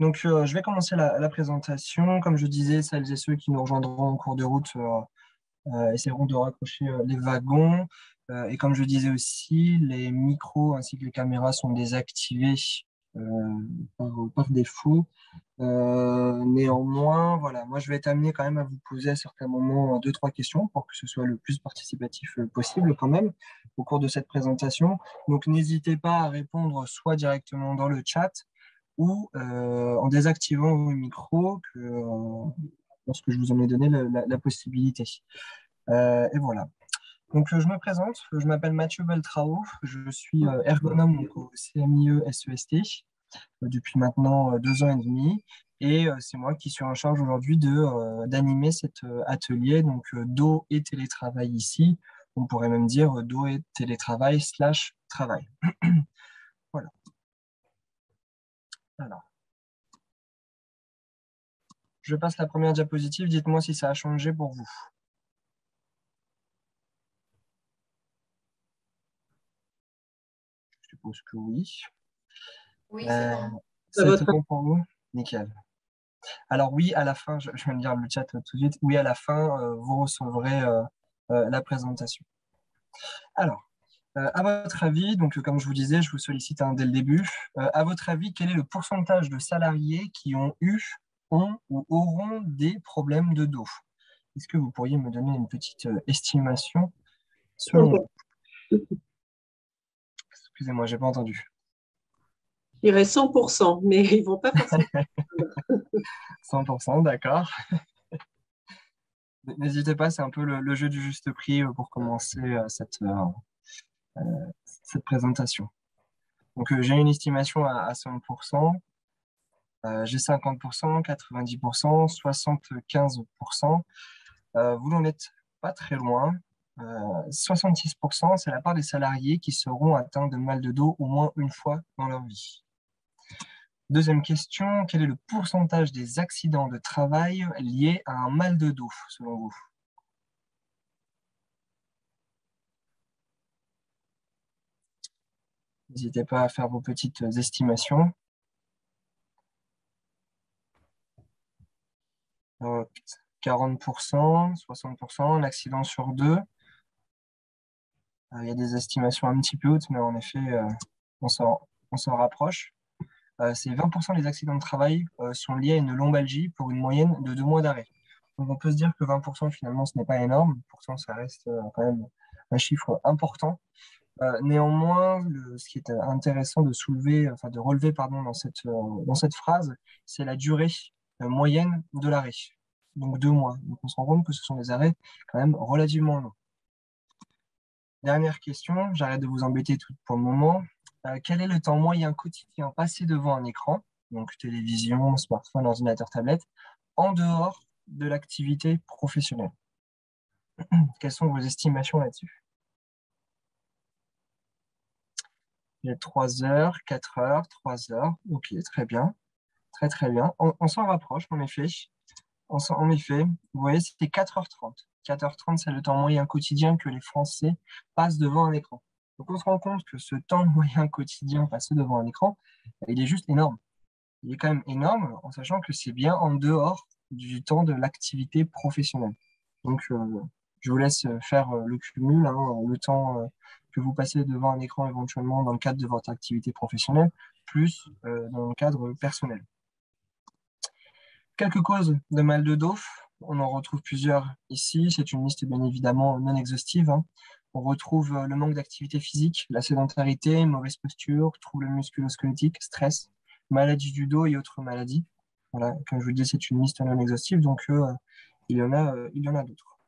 Donc, je vais commencer la présentation. Comme je disais, celles et ceux qui nous rejoindront en cours de route essaieront de raccrocher les wagons. Et comme je disais aussi, les micros ainsi que les caméras sont désactivés euh, par défaut. Néanmoins, voilà, moi je vais être amené quand même à vous poser à certains moments deux, trois questions pour que ce soit le plus participatif possible quand même au cours de cette présentation. Donc n'hésitez pas à répondre soit directement dans le chat ou en désactivant vos micros lorsque je vous en ai donné la possibilité. Et voilà. Donc je me présente, je m'appelle Mathieu Beltrao, je suis ergonome donc, au CMIE SEST depuis maintenant 2 ans et demi. Et c'est moi qui suis en charge aujourd'hui d'animer cet atelier, donc dos et télétravail ici. On pourrait même dire dos et télétravail slash travail. Voilà. Alors, je passe la première diapositive. Dites-moi si ça a changé pour vous. Je suppose que oui. Oui, c'est bon. À C'est tout votre bon pour vous? Nickel. Alors oui, à la fin, je vais me lire le chat tout de suite. Oui, à la fin, vous recevrez la présentation. Alors, à votre avis, donc comme je vous disais, je vous sollicite dès le début, à votre avis, quel est le pourcentage de salariés qui ont ou auront des problèmes de dos? Est-ce que vous pourriez me donner une petite estimation selon vous? Excusez-moi, j'ai pas entendu. Je dirais 100%, mais ils vont pas forcément. 100%, d'accord. N'hésitez pas, c'est un peu le jeu du juste prix pour commencer cette présentation. Donc, j'ai une estimation à 100%, j'ai 50%, 90%, 75%. Vous n'en êtes pas très loin. 66%, c'est la part des salariés qui seront atteints de mal de dos au moins une fois dans leur vie. Deuxième question, quel est le pourcentage des accidents de travail liés à un mal de dos, selon vous? N'hésitez pas à faire vos petites estimations. 40%, 60%, un accident sur deux. Il y a des estimations un petit peu hautes, mais en effet, on s'en rapproche. C'est 20% des accidents de travail sont liés à une lombalgie pour une moyenne de 2 mois d'arrêt. Donc on peut se dire que 20% finalement ce n'est pas énorme, pourtant ça reste quand même un chiffre important. Néanmoins, ce qui est intéressant de soulever, enfin de relever pardon, dans cette phrase, c'est la durée moyenne de l'arrêt. Donc 2 mois. Donc on se rend compte que ce sont des arrêts quand même relativement longs. Dernière question, j'arrête de vous embêter tout pour le moment. Quel est le temps moyen quotidien passé devant un écran, donc télévision, smartphone, ordinateur, tablette, en dehors de l'activité professionnelle? Quelles sont vos estimations là-dessus? Il y a 3 heures, 4 heures, 3 heures. Ok, très bien. Très très bien. On s'en rapproche, en effet. En effet, vous voyez, c'était 4h30. 4h30, c'est le temps moyen quotidien que les Français passent devant un écran. Donc on se rend compte que ce temps moyen quotidien passé devant un écran, il est juste énorme. Il est quand même énorme en sachant que c'est bien en dehors du temps de l'activité professionnelle. Donc je vous laisse faire le cumul, hein, le temps que vous passez devant un écran éventuellement dans le cadre de votre activité professionnelle, plus dans le cadre personnel. Quelques causes de mal de dos, on en retrouve plusieurs ici. C'est une liste bien évidemment non exhaustive, hein. On retrouve le manque d'activité physique, la sédentarité, mauvaise posture, troubles musculo-squelettiques, stress, maladie du dos et autres maladies. Voilà, comme je vous le dis, c'est une liste non exhaustive, donc il y en a d'autres.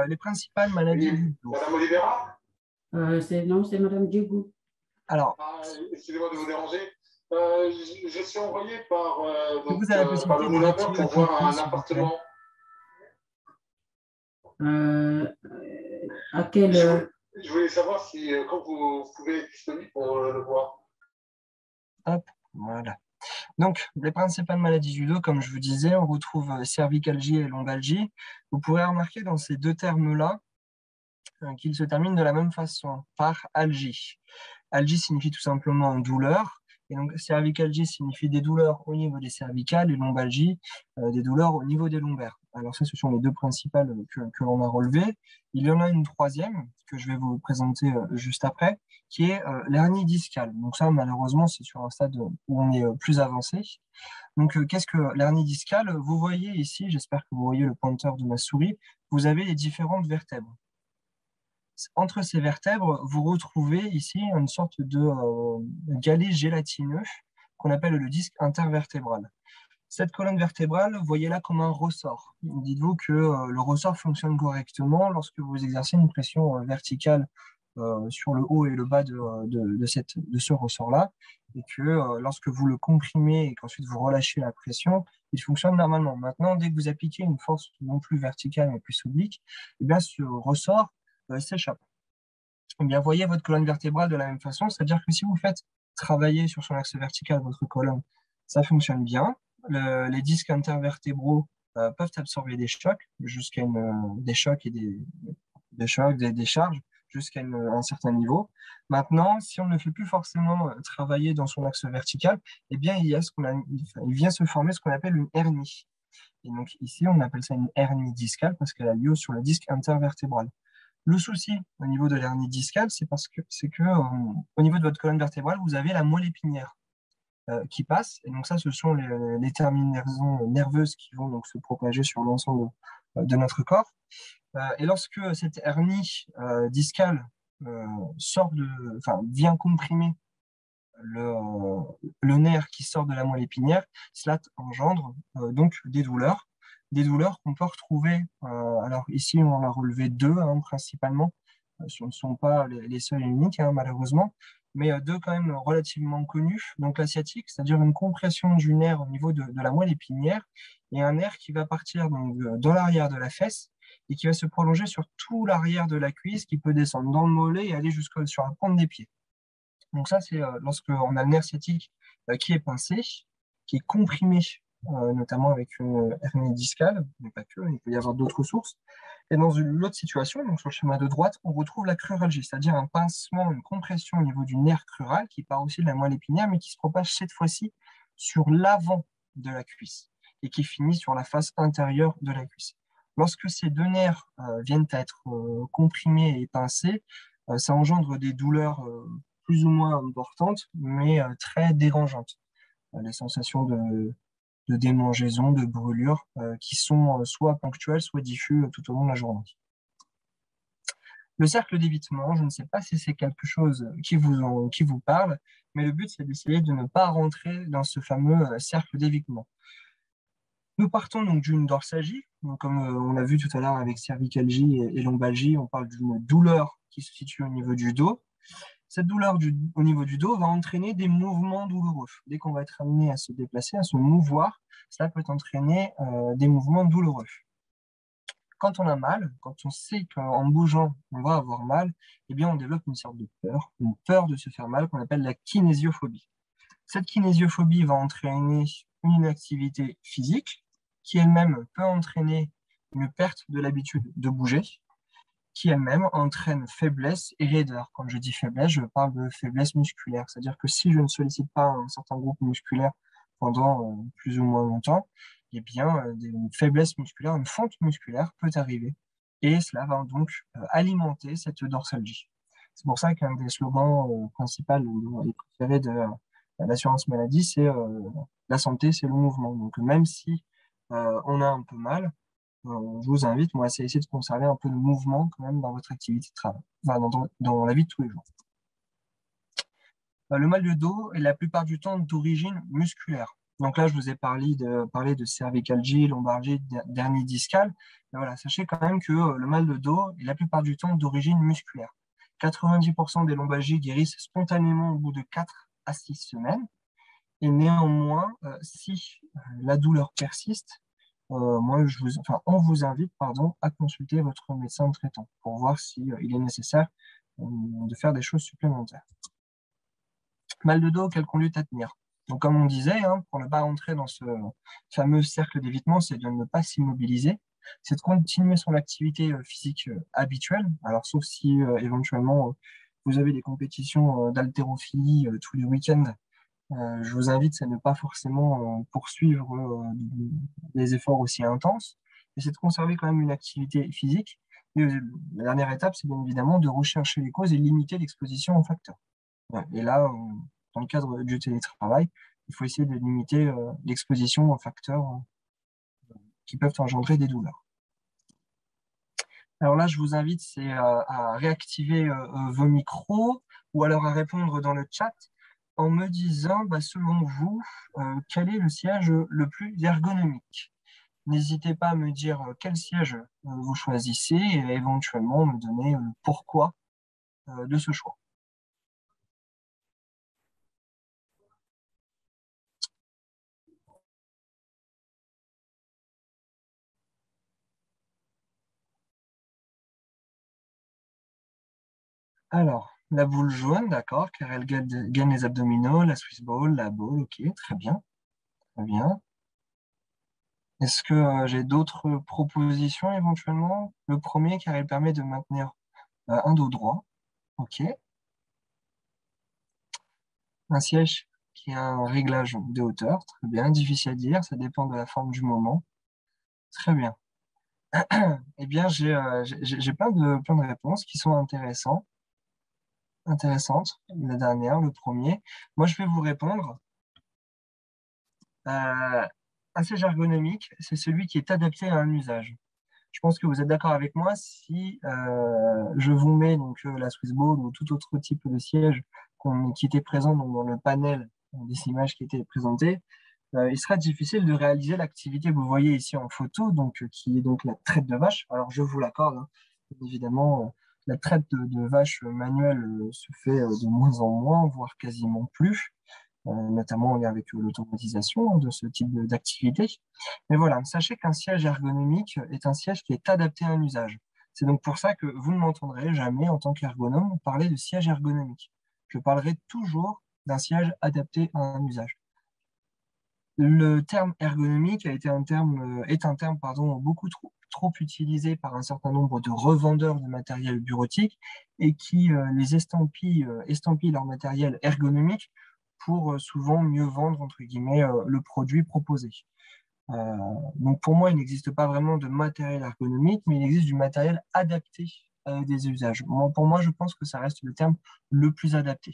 Les principales maladies du dos. Madame Olivera? Non, c'est Madame Diego. Alors, excusez-moi de vous déranger. Je suis envoyé par, vous avez la par le possibilité de Moulin Vert désactiver pour votre voir micro, un s'il vous plaît. appartement. À quelle heure? Je voulais savoir si quand vous pouvez être disponible pour le voir. Hop, voilà. Donc, les principales maladies du dos, comme je vous disais, on retrouve cervicalgie et lombalgie. Vous pourrez remarquer dans ces deux termes-là qu'ils se terminent de la même façon, par algie. Algie signifie tout simplement douleur, Et donc, cervicalgie signifie des douleurs au niveau des cervicales et lombalgie, des douleurs au niveau des lombaires. Alors ça, ce sont les deux principales que l'on a relevées. Il y en a une troisième que je vais vous présenter juste après, qui est l'hernie discale. Donc ça, malheureusement, c'est sur un stade où on est plus avancé. Donc, qu'est-ce que l'hernie discale? Vous voyez ici, j'espère que vous voyez le pointeur de ma souris, vous avez les différentes vertèbres. Entre ces vertèbres, vous retrouvez ici une sorte de galet gélatineux qu'on appelle le disque intervertébral. Cette colonne vertébrale, voyez-la comme un ressort. Dites-vous que le ressort fonctionne correctement lorsque vous exercez une pression verticale sur le haut et le bas de ce ressort-là, et que lorsque vous le comprimez et qu'ensuite vous relâchez la pression, il fonctionne normalement. Maintenant, dès que vous appliquez une force non plus verticale mais plus oblique, eh bien, ce ressort s'échappe. Eh bien, voyez votre colonne vertébrale de la même façon, c'est-à-dire que si vous faites travailler sur son axe vertical votre colonne, ça fonctionne bien. Les disques intervertébraux peuvent absorber des chocs, des chocs et des chocs, des charges, jusqu'à un certain niveau. Maintenant, si on ne fait plus forcément travailler dans son axe vertical, eh bien, il vient se former ce qu'on appelle une hernie. Et donc ici, on appelle ça une hernie discale parce qu'elle a lieu sur le disque intervertébral. Le souci au niveau de l'hernie discale, c'est que au niveau de votre colonne vertébrale, vous avez la moelle épinière qui passe. Et donc ça, ce sont les terminaisons nerveuses qui vont donc se propager sur l'ensemble de notre corps. Et lorsque cette hernie discale vient comprimer le nerf qui sort de la moelle épinière, cela engendre donc des douleurs qu'on peut retrouver. Alors ici, on en a relevé deux principalement. Ce ne sont pas les seuls et uniques, malheureusement, mais deux quand même relativement connus. Donc la sciatique, c'est-à-dire une compression du nerf au niveau de la moelle épinière, et un nerf qui va partir donc, dans l'arrière de la fesse et qui va se prolonger sur tout l'arrière de la cuisse, qui peut descendre dans le mollet et aller sur la pointe des pieds. Donc ça, c'est lorsqu'on a le nerf sciatique qui est pincé, qui est comprimé, notamment avec une hernie discale, mais pas que, il peut y avoir d'autres sources. Et dans l'autre situation, donc sur le schéma de droite, on retrouve la cruralgie, c'est-à-dire un pincement, une compression au niveau du nerf crural qui part aussi de la moelle épinière, mais qui se propage cette fois-ci sur l'avant de la cuisse et qui finit sur la face intérieure de la cuisse. Lorsque ces deux nerfs viennent à être comprimés et pincés, ça engendre des douleurs plus ou moins importantes, mais très dérangeantes. Les sensations de démangeaison, de brûlure, qui sont soit ponctuelles, soit diffuses tout au long de la journée. Le cercle d'évitement, je ne sais pas si c'est quelque chose qui vous parle, mais le but, c'est d'essayer de ne pas rentrer dans ce fameux cercle d'évitement. Nous partons donc d'une dorsalgie, donc comme on a vu tout à l'heure avec cervicalgie et lombalgie, on parle d'une douleur qui se situe au niveau du dos. Cette douleur au niveau du dos va entraîner des mouvements douloureux. Dès qu'on va être amené à se déplacer, à se mouvoir, cela peut entraîner des mouvements douloureux. Quand on a mal, quand on sait qu'en bougeant, on va avoir mal, eh bien on développe une sorte de peur, une peur de se faire mal qu'on appelle la kinésiophobie. Cette kinésiophobie va entraîner une inactivité physique qui elle-même peut entraîner une perte de l'habitude de bouger, qui elle-même entraîne faiblesse et raideur. Quand je dis faiblesse, je parle de faiblesse musculaire. C'est-à-dire que si je ne sollicite pas un certain groupe musculaire pendant plus ou moins longtemps, eh bien, une faiblesse musculaire, une fonte musculaire peut arriver. Et cela va donc alimenter cette dorsalgie. C'est pour ça qu'un des slogans principaux et préférés de l'assurance maladie, c'est la santé, c'est le mouvement. Donc même si on a un peu mal, je vous invite à essayer de conserver un peu de mouvement quand même dans votre activité de travail, enfin, dans la vie de tous les jours. Le mal de dos est la plupart du temps d'origine musculaire. Donc là, je vous ai parlé de cervicalgie, lombalgie, d'hernie discale. Mais voilà, sachez quand même que le mal de dos est la plupart du temps d'origine musculaire. 90% des lombalgies guérissent spontanément au bout de 4 à 6 semaines. Et néanmoins, si la douleur persiste, on vous invite à consulter votre médecin traitant pour voir s'il est nécessaire de faire des choses supplémentaires. Mal de dos, quelle conduite à tenir? Donc, comme on disait, pour ne pas rentrer dans ce fameux cercle d'évitement, c'est de ne pas s'immobiliser, c'est de continuer son activité physique habituelle. Alors, sauf si éventuellement vous avez des compétitions d'haltérophilie tous les week-ends Je vous invite à ne pas forcément poursuivre des efforts aussi intenses, et c'est de conserver quand même une activité physique. Et la dernière étape, c'est bien évidemment de rechercher les causes et limiter l'exposition aux facteurs. Ouais. Et là, dans le cadre du télétravail, il faut essayer de limiter l'exposition aux facteurs qui peuvent engendrer des douleurs. Alors là, je vous invite à réactiver vos micros ou alors à répondre dans le chat en me disant, selon vous, quel est le siège le plus ergonomique? N'hésitez pas à me dire quel siège vous choisissez et éventuellement me donner le pourquoi de ce choix. Alors, la boule jaune, d'accord, car elle gagne les abdominaux, la Swiss ball, la ball, ok, très bien, très bien. Est-ce que j'ai d'autres propositions éventuellement? Le premier, car il permet de maintenir un dos droit, ok. Un siège qui a un réglage de hauteur, très bien, difficile à dire, ça dépend de la forme du moment, très bien. Eh bien, j'ai plein de réponses qui sont intéressantes. La dernière, le premier. Moi, je vais vous répondre. Un siège ergonomique, c'est celui qui est adapté à un usage. Je pense que vous êtes d'accord avec moi si je vous mets donc la Swiss Ball ou tout autre type de siège qui était présent dans le panel des images qui étaient présentées. Il sera difficile de réaliser l'activité que vous voyez ici en photo, donc qui est donc la traite de vache. Alors je vous l'accorde, hein. Évidemment, la traite de vache manuelle se fait de moins en moins, voire quasiment plus, notamment en lien avec l'automatisation de ce type d'activité. Mais voilà, sachez qu'un siège ergonomique est un siège qui est adapté à un usage. C'est donc pour ça que vous ne m'entendrez jamais, en tant qu'ergonome, parler de siège ergonomique. Je parlerai toujours d'un siège adapté à un usage. Le terme ergonomique est un terme beaucoup trop utilisé par un certain nombre de revendeurs de matériel bureautique et qui les estampillent leur matériel ergonomique pour souvent mieux vendre, entre guillemets, le produit proposé. Donc pour moi, il n'existe pas vraiment de matériel ergonomique, mais il existe du matériel adapté à des usages. Pour moi, je pense que ça reste le terme le plus adapté.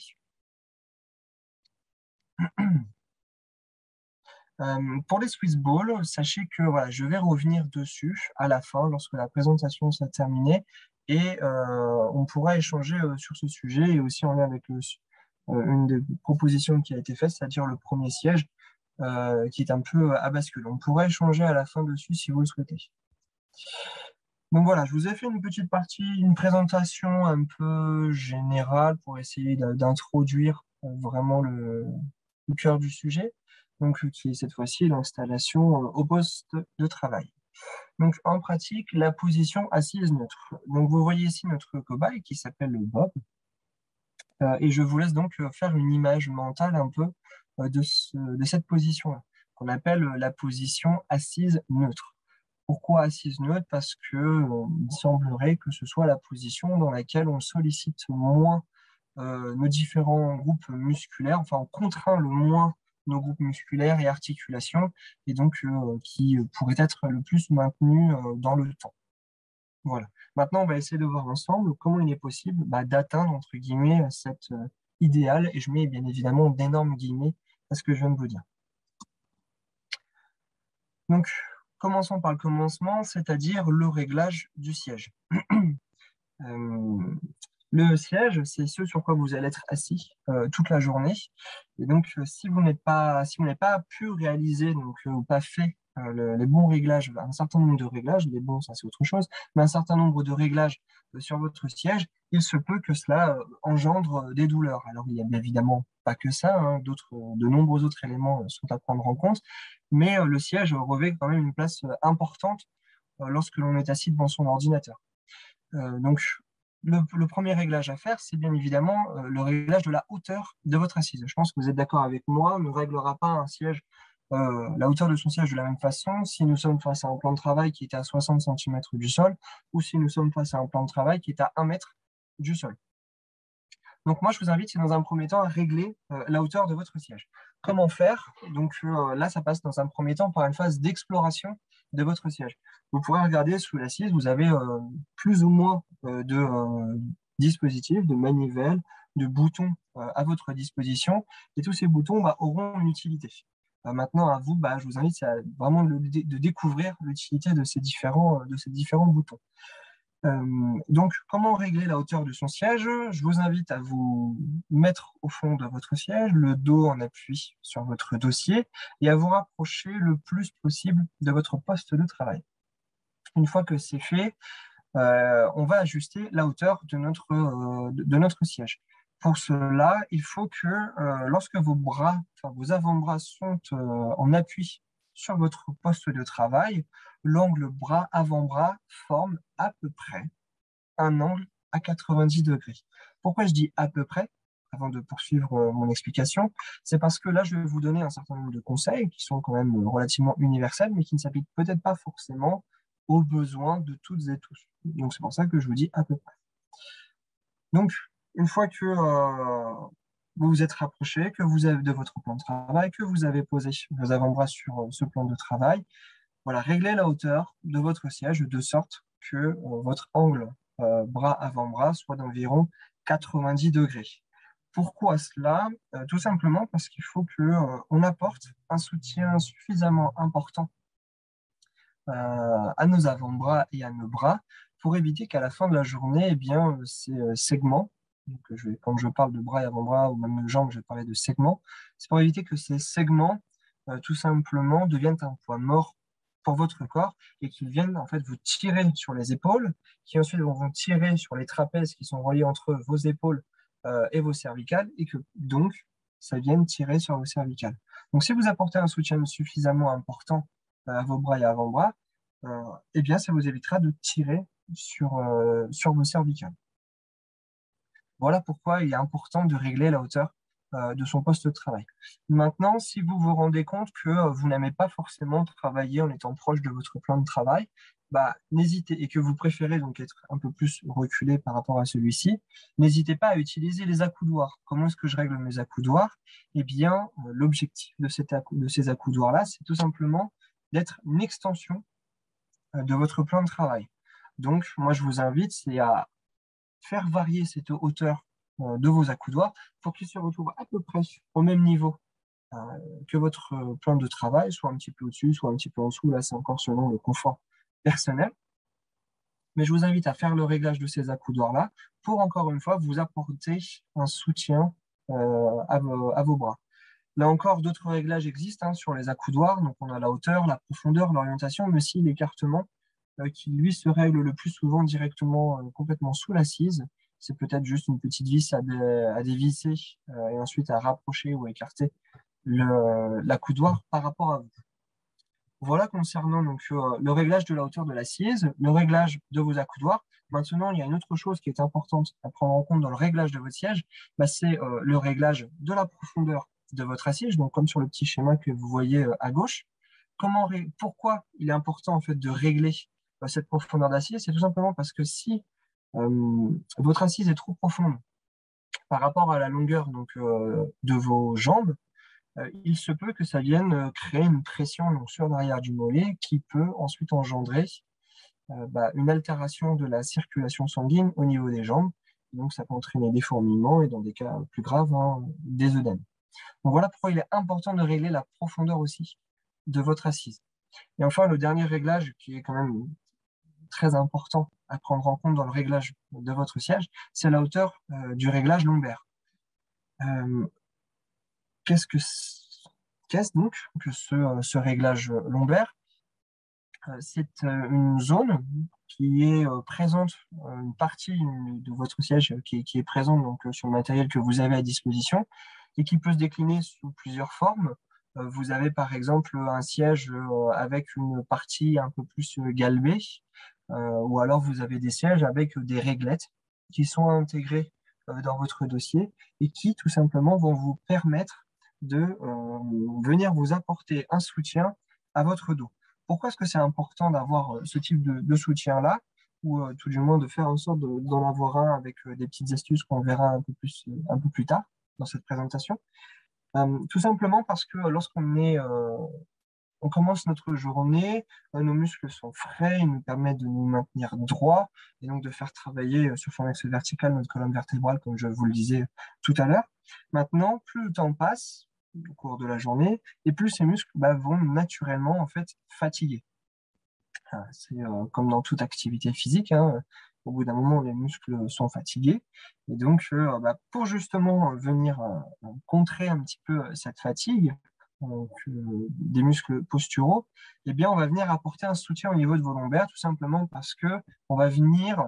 Pour les Swiss Balls, sachez que voilà, je vais revenir dessus à la fin, lorsque la présentation sera terminée, et on pourra échanger sur ce sujet et aussi en lien avec une des propositions qui a été faite, c'est-à-dire le premier siège, qui est un peu à bascule. On pourra échanger à la fin dessus si vous le souhaitez. Donc voilà, je vous ai fait une présentation un peu générale pour essayer d'introduire vraiment le cœur du sujet, donc qui est cette fois-ci l'installation au poste de travail. Donc en pratique, la position assise neutre. Donc vous voyez ici notre cobaye qui s'appelle Bob, et je vous laisse donc faire une image mentale un peu de cette position-là, qu'on appelle la position assise neutre. Pourquoi assise neutre? Parce que il semblerait que ce soit la position dans laquelle on sollicite moins nos différents groupes musculaires, enfin on contraint le moins nos groupes musculaires et articulations, et donc qui pourrait être le plus maintenu dans le temps. Voilà. Maintenant, on va essayer de voir ensemble comment il est possible d'atteindre, entre guillemets, cet idéal, et je mets bien évidemment d'énormes guillemets à ce que je viens de vous dire. Donc, commençons par le commencement, c'est-à-dire le réglage du siège. Le siège, c'est ce sur quoi vous allez être assis toute la journée. Et donc, si vous n'avez pas pu réaliser, donc, ou pas fait les bons réglages, un certain nombre de réglages, les bons, ça c'est autre chose, mais un certain nombre de réglages sur votre siège, il se peut que cela engendre des douleurs. Alors, il n'y a bien évidemment pas que ça, hein, de nombreux autres éléments sont à prendre en compte, mais le siège revêt quand même une place importante lorsque l'on est assis devant son ordinateur. Donc, le premier réglage à faire, c'est bien évidemment le réglage de la hauteur de votre assise. Je pense que vous êtes d'accord avec moi, on ne réglera pas un siège, la hauteur de son siège de la même façon si nous sommes face à un plan de travail qui est à 60 cm du sol ou si nous sommes face à un plan de travail qui est à 1 mètre du sol. Donc moi, je vous invite, c'est dans un premier temps à régler la hauteur de votre siège. Comment faire? Donc là, ça passe dans un premier temps par une phase d'exploration de votre siège. Vous pourrez regarder sous l'assise, vous avez plus ou moins de dispositifs, de manivelles, de boutons à votre disposition. Et tous ces boutons auront une utilité. Maintenant, à vous, je vous invite vraiment de découvrir l'utilité de ces différents boutons. Donc, comment régler la hauteur de son siège? Je vous invite à vous mettre au fond de votre siège, le dos en appui sur votre dossier et à vous rapprocher le plus possible de votre poste de travail. Une fois que c'est fait, on va ajuster la hauteur de notre siège. Pour cela, il faut que lorsque vos avant-bras sont en appui sur votre poste de travail, l'angle bras avant-bras forme à peu près un angle à 90 degrés. Pourquoi je dis à peu près, avant de poursuivre mon explication? C'est parce que là, je vais vous donner un certain nombre de conseils qui sont quand même relativement universels, mais qui ne s'appliquent peut-être pas forcément aux besoins de toutes et tous. Donc, c'est pour ça que je vous dis à peu près. Donc, une fois que vous vous êtes rapproché, que vous avez de votre plan de travail, que vous avez posé vos avant-bras sur ce plan de travail, voilà, réglez la hauteur de votre siège de sorte que votre angle bras avant-bras soit d'environ 90 degrés. Pourquoi cela? Tout simplement parce qu'il faut qu'on apporte un soutien suffisamment important à nos avant-bras et à nos bras pour éviter qu'à la fin de la journée, eh bien, ces segments, donc quand je parle de bras et avant-bras ou même de jambes, je vais parler de segments, c'est pour éviter que ces segments, tout simplement, deviennent un poids mort pour votre corps et qu'ils viennent en fait vous tirer sur les épaules, qui ensuite vont vous tirer sur les trapèzes qui sont reliés entre vos épaules et vos cervicales, et que donc ça vienne tirer sur vos cervicales. Donc si vous apportez un soutien suffisamment important à vos bras et avant-bras, eh bien, ça vous évitera de tirer sur vos cervicales. Voilà pourquoi il est important de régler la hauteur de son poste de travail. Maintenant, si vous vous rendez compte que vous n'aimez pas forcément travailler en étant proche de votre plan de travail, n'hésitez, et que vous préférez donc être un peu plus reculé par rapport à celui-ci, n'hésitez pas à utiliser les accoudoirs. Comment est-ce que je règle mes accoudoirs? Eh bien, l'objectif de ces accoudoirs-là, c'est tout simplement d'être une extension de votre plan de travail. Donc, moi, je vous invite à faire varier cette hauteur de vos accoudoirs pour qu'ils se retrouvent à peu près au même niveau que votre plan de travail, soit un petit peu au-dessus, soit un petit peu en dessous. Là, c'est encore selon le confort personnel. Mais je vous invite à faire le réglage de ces accoudoirs-là pour, encore une fois, vous apporter un soutien à vos bras. Là encore, d'autres réglages existent sur les accoudoirs. Donc, on a la hauteur, la profondeur, l'orientation, mais aussi l'écartement qui, lui, se règle le plus souvent directement, complètement sous l'assise. C'est peut-être juste une petite vis à dévisser et ensuite à rapprocher ou à écarter l'accoudoir par rapport à vous. Voilà concernant donc, le réglage de la hauteur de l'assise, le réglage de vos accoudoirs. Maintenant, il y a une autre chose qui est importante à prendre en compte dans le réglage de votre siège, c'est le réglage de la profondeur de votre assise, donc comme sur le petit schéma que vous voyez à gauche. Pourquoi il est important en fait de régler cette profondeur d'assise? C'est tout simplement parce que si votre assise est trop profonde par rapport à la longueur donc, de vos jambes, il se peut que ça vienne créer une pression donc, sur l'arrière du mollet qui peut ensuite engendrer une altération de la circulation sanguine au niveau des jambes. Donc, ça peut entraîner des fourmillements et dans des cas plus graves, des œdèmes. Donc, voilà pourquoi il est important de régler la profondeur aussi de votre assise. Et enfin, le dernier réglage qui est quand même très important à prendre en compte dans le réglage de votre siège, c'est la hauteur du réglage lombaire. Qu'est-ce donc que ce réglage lombaire? C'est une zone qui est présente, une partie de votre siège qui est présente donc, sur le matériel que vous avez à disposition et qui peut se décliner sous plusieurs formes. Vous avez par exemple un siège avec une partie un peu plus galbée, ou alors vous avez des sièges avec des réglettes qui sont intégrées dans votre dossier et qui tout simplement vont vous permettre de venir vous apporter un soutien à votre dos. Pourquoi est-ce que c'est important d'avoir ce type de soutien-là? ou tout du moins de faire en sorte d'en avoir un avec des petites astuces qu'on verra un peu plus tard dans cette présentation. Tout simplement parce que on commence notre journée, nos muscles sont frais, ils nous permettent de nous maintenir droits et donc de faire travailler sur son axe vertical notre colonne vertébrale, comme je vous le disais tout à l'heure. Maintenant, plus le temps passe au cours de la journée et plus ces muscles vont naturellement en fait fatiguer. C'est comme dans toute activité physique, hein, au bout d'un moment, les muscles sont fatigués. Et donc, pour justement venir contrer un petit peu cette fatigue des muscles posturaux, eh bien, on va venir apporter un soutien au niveau de vos lombaires, tout simplement parce que on va venir,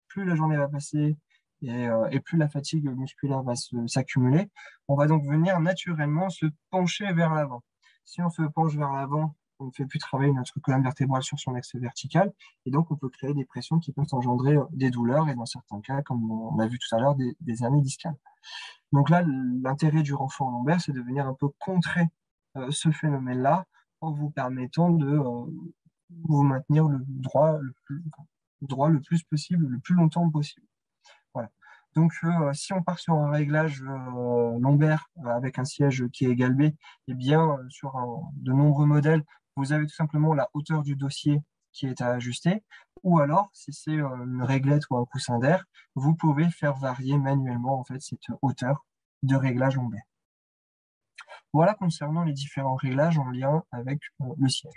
plus la journée va passer et plus la fatigue musculaire va s'accumuler, on va donc venir naturellement se pencher vers l'avant. Si on se penche vers l'avant, on ne fait plus travailler notre colonne vertébrale sur son axe vertical, et donc on peut créer des pressions qui peuvent engendrer des douleurs, et dans certains cas, comme on a vu tout à l'heure, des hernies discales. Donc là, l'intérêt du renfort lombaire, c'est de venir un peu contrer ce phénomène-là en vous permettant de vous maintenir droit le plus possible, le plus longtemps possible. Voilà. Donc, si on part sur un réglage lombaire avec un siège qui est égalé, eh bien, sur de nombreux modèles, vous avez tout simplement la hauteur du dossier qui est à ajuster, ou alors, si c'est une réglette ou un coussin d'air, vous pouvez faire varier manuellement en fait cette hauteur de réglage lombaire. Voilà concernant les différents réglages en lien avec le siège.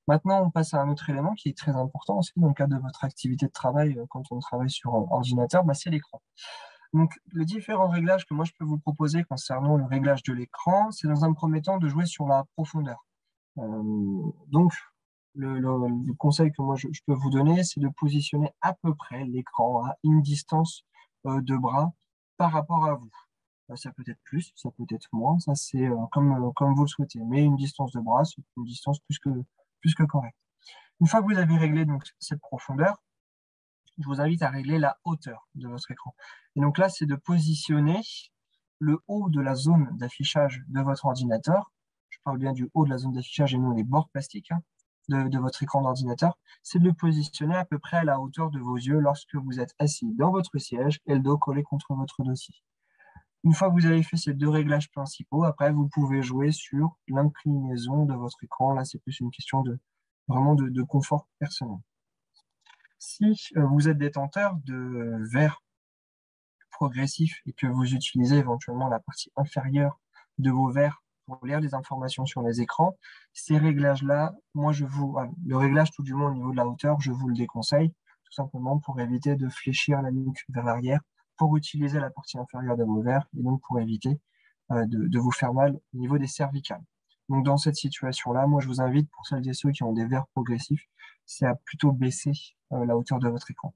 Maintenant, on passe à un autre élément qui est très important aussi dans le cadre de votre activité de travail quand on travaille sur ordinateur, c'est l'écran. Donc, les différents réglages que moi je peux vous proposer concernant le réglage de l'écran, c'est dans un premier temps de jouer sur la profondeur. Donc, le conseil que moi je peux vous donner, c'est de positionner à peu près l'écran à une distance de bras par rapport à vous. Ça peut être plus, ça peut être moins, ça c'est comme vous le souhaitez. Mais une distance de bras, c'est une distance plus que correcte. Une fois que vous avez réglé donc cette profondeur, je vous invite à régler la hauteur de votre écran. Et donc là, c'est de positionner le haut de la zone d'affichage de votre ordinateur. Je parle bien du haut de la zone d'affichage et non les bords plastiques de votre écran d'ordinateur. C'est de le positionner à peu près à la hauteur de vos yeux lorsque vous êtes assis dans votre siège et le dos collé contre votre dossier. Une fois que vous avez fait ces deux réglages principaux, après, vous pouvez jouer sur l'inclinaison de votre écran. Là, c'est plus une question vraiment de confort personnel. Si vous êtes détenteur de verres progressifs et que vous utilisez éventuellement la partie inférieure de vos verres pour lire les informations sur les écrans, ces réglages-là, le réglage tout du moins au niveau de la hauteur, je vous le déconseille, tout simplement pour éviter de fléchir la nuque vers l'arrière, pour utiliser la partie inférieure de vos verres et donc pour éviter de vous faire mal au niveau des cervicales. Donc dans cette situation-là, moi je vous invite, pour celles et ceux qui ont des verres progressifs, c'est à plutôt baisser la hauteur de votre écran.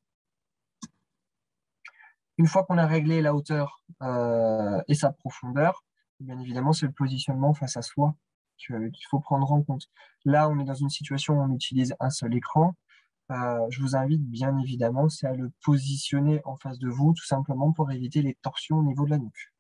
Une fois qu'on a réglé la hauteur et sa profondeur, bien évidemment, c'est le positionnement face à soi qu'il faut prendre en compte. Là, on est dans une situation où on utilise un seul écran. Je vous invite bien évidemment, c'est à le positionner en face de vous, tout simplement pour éviter les torsions au niveau de la nuque.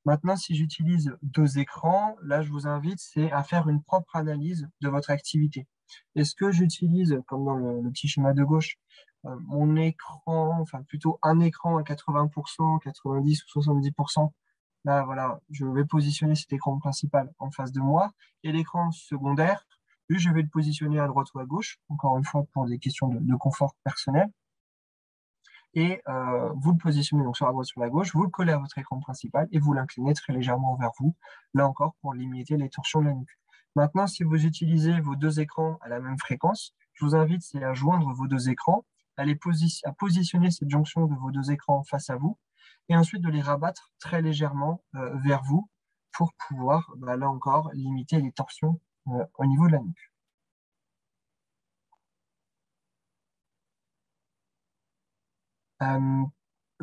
Maintenant, si j'utilise deux écrans, là, je vous invite, c'est à faire une propre analyse de votre activité. Est-ce que j'utilise, comme dans le petit schéma de gauche, mon écran, enfin plutôt un écran à 80%, 90 ou 70%? Là, voilà, je vais positionner cet écran principal en face de moi et l'écran secondaire, lui, je vais le positionner à droite ou à gauche, encore une fois pour des questions de confort personnel. Et vous le positionnez donc sur la droite ou sur la gauche, vous le collez à votre écran principal et vous l'inclinez très légèrement vers vous, là encore pour limiter les torsions de la nuque. Maintenant, si vous utilisez vos deux écrans à la même fréquence, je vous invite à joindre vos deux écrans, à positionner cette jonction de vos deux écrans face à vous, et ensuite de les rabattre très légèrement vers vous pour pouvoir, là encore, limiter les torsions au niveau de la nuque.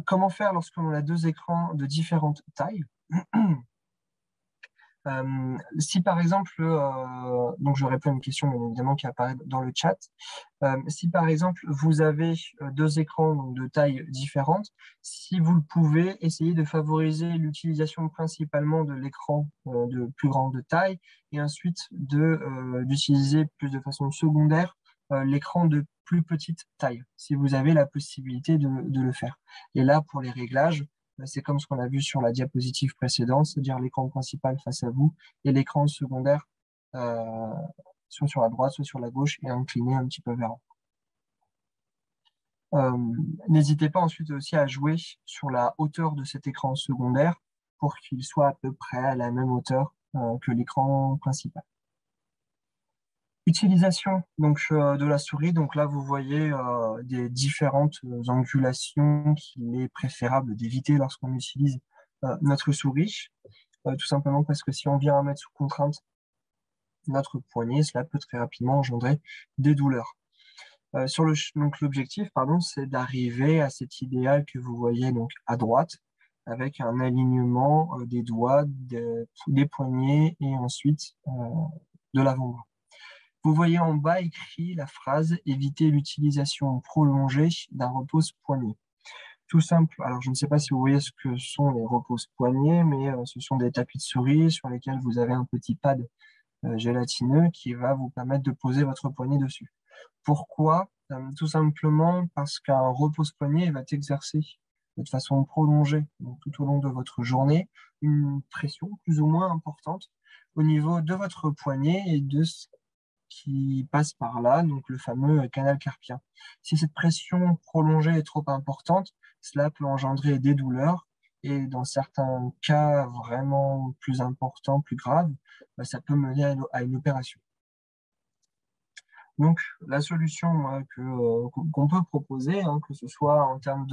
Comment faire lorsqu'on a deux écrans de différentes tailles? Si par exemple, donc je réponds à une question bien évidemment qui apparaît dans le chat, si par exemple vous avez deux écrans donc, de tailles différentes, si vous le pouvez, essayez de favoriser l'utilisation principalement de l'écran de plus grande taille et ensuite d'utiliser plus de façon secondaire l'écran de plus petite taille, si vous avez la possibilité de le faire. Et là, pour les réglages, c'est comme ce qu'on a vu sur la diapositive précédente, c'est-à-dire l'écran principal face à vous et l'écran secondaire soit sur la droite, soit sur la gauche et incliné un petit peu vers en haut. N'hésitez pas ensuite aussi à jouer sur la hauteur de cet écran secondaire pour qu'il soit à peu près à la même hauteur que l'écran principal. Utilisation donc de la souris. Donc là, vous voyez des différentes angulations qu'il est préférable d'éviter lorsqu'on utilise notre souris. Tout simplement parce que si on vient à mettre sous contrainte notre poignet, cela peut très rapidement engendrer des douleurs. Donc l'objectif, c'est d'arriver à cet idéal que vous voyez donc à droite, avec un alignement des doigts, des poignets et ensuite de l'avant-bras. Vous voyez en bas écrit la phrase « Éviter l'utilisation prolongée d'un repose-poignet ». Tout simple. Alors, je ne sais pas si vous voyez ce que sont les repose-poignets, mais ce sont des tapis de souris sur lesquels vous avez un petit pad gélatineux qui va vous permettre de poser votre poignet dessus. Pourquoi? Tout simplement parce qu'un repose-poignet va exercer de façon prolongée, donc tout au long de votre journée, une pression plus ou moins importante au niveau de votre poignet et de ce qui passe par là, donc le fameux canal carpien. Si cette pression prolongée est trop importante, cela peut engendrer des douleurs et dans certains cas vraiment plus importants, plus graves, ça peut mener à une opération. Donc, la solution qu'on peut proposer, que ce soit en termes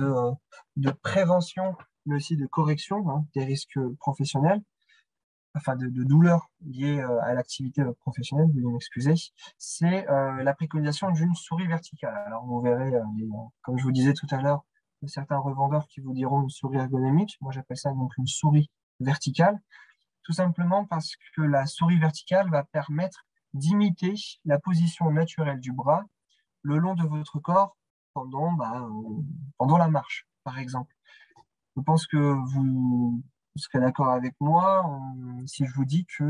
de prévention, mais aussi de correction des risques professionnels, enfin de douleurs liées à l'activité professionnelle, veuillez m'excuser, c'est la préconisation d'une souris verticale. Alors, vous verrez, comme je vous disais tout à l'heure, certains revendeurs qui vous diront une souris ergonomique. Moi, j'appelle ça donc une souris verticale, tout simplement parce que la souris verticale va permettre d'imiter la position naturelle du bras le long de votre corps pendant la marche, par exemple. Je pense que vous serez d'accord avec moi si je vous dis que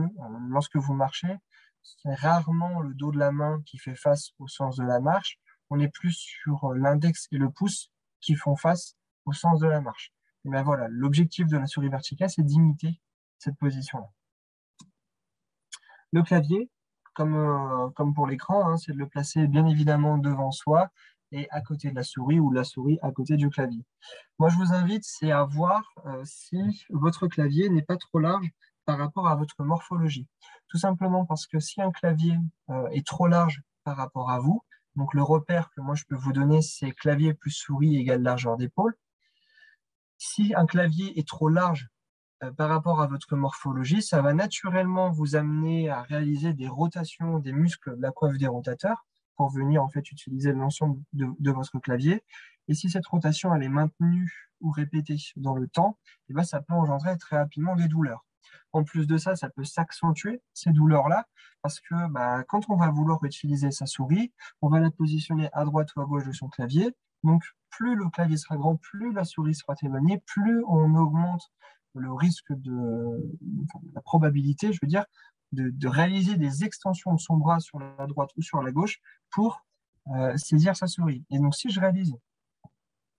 lorsque vous marchez, c'est rarement le dos de la main qui fait face au sens de la marche. On est plus sur l'index et le pouce qui font face au sens de la marche. Et bien voilà, l'objectif de la souris verticale, c'est d'imiter cette position-là. Le clavier, comme pour l'écran, c'est de le placer bien évidemment devant soi et à côté de la souris ou la souris à côté du clavier. Moi, je vous invite, c'est à voir si votre clavier n'est pas trop large par rapport à votre morphologie. Tout simplement parce que si un clavier est trop large par rapport à vous, donc le repère que moi je peux vous donner, c'est clavier plus souris égale largeur d'épaule. Si un clavier est trop large par rapport à votre morphologie, ça va naturellement vous amener à réaliser des rotations des muscles de la coiffe des rotateurs pour venir en fait utiliser l'ensemble de votre clavier. Et si cette rotation elle est maintenue ou répétée dans le temps, et ben, ça peut engendrer très rapidement des douleurs. En plus de ça, ça peut s'accentuer, ces douleurs-là, parce que quand on va vouloir utiliser sa souris, on va la positionner à droite ou à gauche de son clavier. Donc, plus le clavier sera grand, plus la souris sera éloignée, plus on augmente le risque la probabilité, je veux dire, de réaliser des extensions de son bras sur la droite ou sur la gauche pour saisir sa souris. Et donc, si je réalise